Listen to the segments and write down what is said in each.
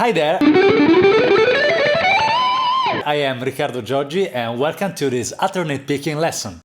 Hi there! I am Riccardo Gioggi and welcome to this alternate picking lesson.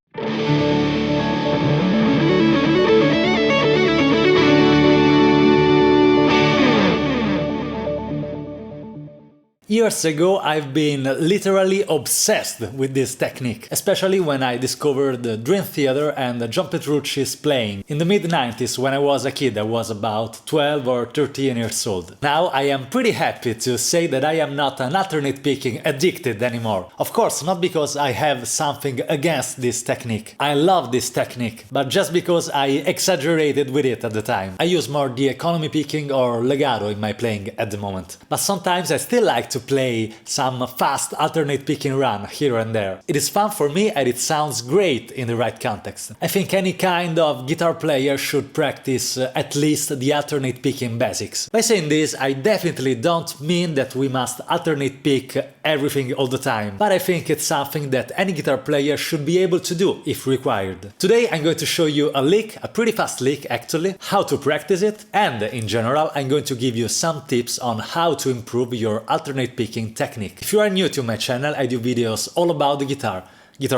Years ago, I've been literally obsessed with this technique, especially when I discovered Dream Theater and John Petrucci's playing. In the mid-90s, when I was a kid, I was about 12 or 13 years old. Now I am pretty happy to say that I am not an alternate picking addicted anymore. Of course, not because I have something against this technique. I love this technique, but just because I exaggerated with it at the time. I use more the economy picking or legato in my playing at the moment. But sometimes I still like to play some fast alternate picking run here and there. It is fun for me and it sounds great in the right context. I think any kind of guitar player should practice at least the alternate picking basics. By saying this, I definitely don't mean that we must alternate pick everything all the time, but I think it's something that any guitar player should be able to do if required. Today I'm going to show you a lick, a pretty fast lick actually, how to practice it, and in general I'm going to give you some tips on how to improve your alternate picking technique. If you are new to my channel, I do videos all about the guitar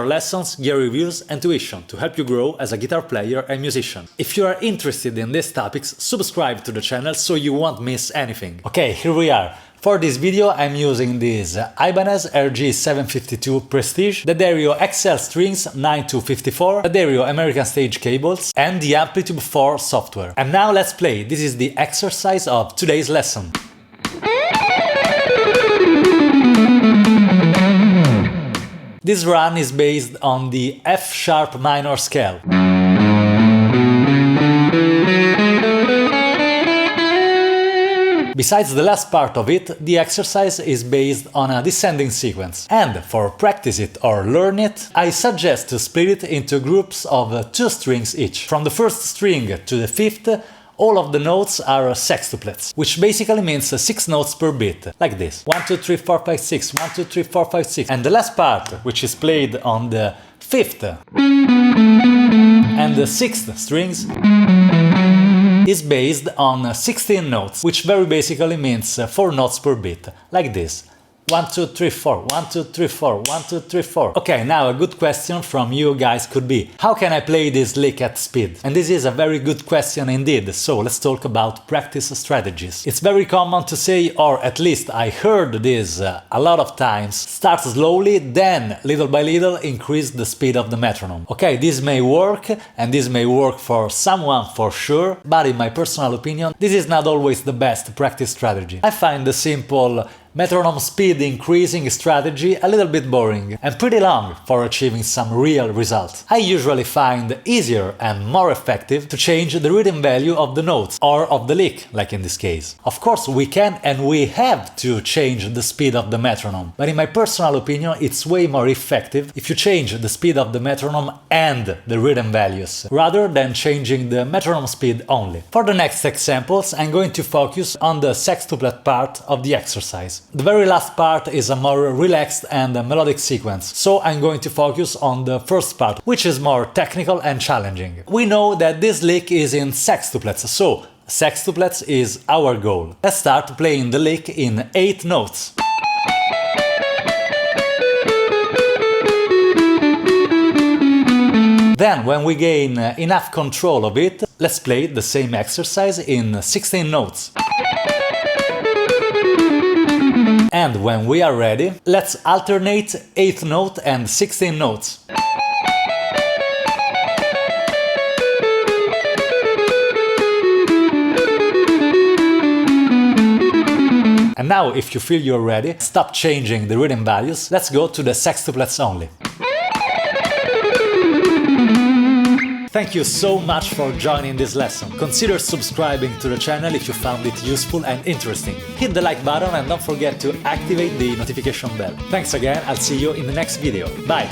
lessons, gear reviews and tuition to help you grow as a guitar player and musician. If you are interested in these topics, subscribe to the channel so you won't miss anything. Okay, here we are. For this video I'm using this Ibanez RG752 Prestige, the Dario XL strings 9-54, the Dario American Stage cables and the AmpliTube 4 software. And now let's play. This is the exercise of today's lesson. This run is based on the F sharp minor scale. Besides the last part of it, the exercise is based on a descending sequence. And for practice it or learn it, I suggest to split it into groups of 2 strings each. From the first string to the 5th, all of the notes are sextuplets, which basically means 6 notes per beat, like this. 1, 2, 3, 4, 5, 6, 1, 2, 3, 4, 5, 6. And the last part, which is played on the 5th and the 6th strings, is based on 16 notes, which very basically means 4 notes per beat, like this. 1, 2, 3, 4, 1, 2, 3, 4, 1, 2, 3, 4. Okay, now a good question from you guys could be, how can I play this lick at speed? And this is a very good question indeed, so let's talk about practice strategies. It's very common to say, or at least I heard this a lot of times, start slowly, then little by little increase the speed of the metronome. Okay, this may work, and this may work for someone for sure, but in my personal opinion, this is not always the best practice strategy. I find the simple metronome speed increasing strategy a little bit boring and pretty long for achieving some real results. I usually find easier and more effective to change the rhythm value of the notes or of the lick, like in this case. Of course we can and we have to change the speed of the metronome, but in my personal opinion it's way more effective if you change the speed of the metronome and the rhythm values, rather than changing the metronome speed only. For the next examples I'm going to focus on the sextuplet part of the exercise. The very last part is a more relaxed and melodic sequence, so I'm going to focus on the first part, which is more technical and challenging. We know that this lick is in sextuplets, so sextuplets is our goal. Let's start playing the lick in 8 notes. Then, when we gain enough control of it, let's play the same exercise in 16 notes. And when we are ready, let's alternate 8th note and 16 notes. And now, if you feel you're ready, stop changing the rhythm values, let's go to the sextuplets only. Thank you so much for joining this lesson. Consider subscribing to the channel if you found it useful and interesting. Hit the like button and don't forget to activate the notification bell. Thanks again, I'll see you in the next video. Bye!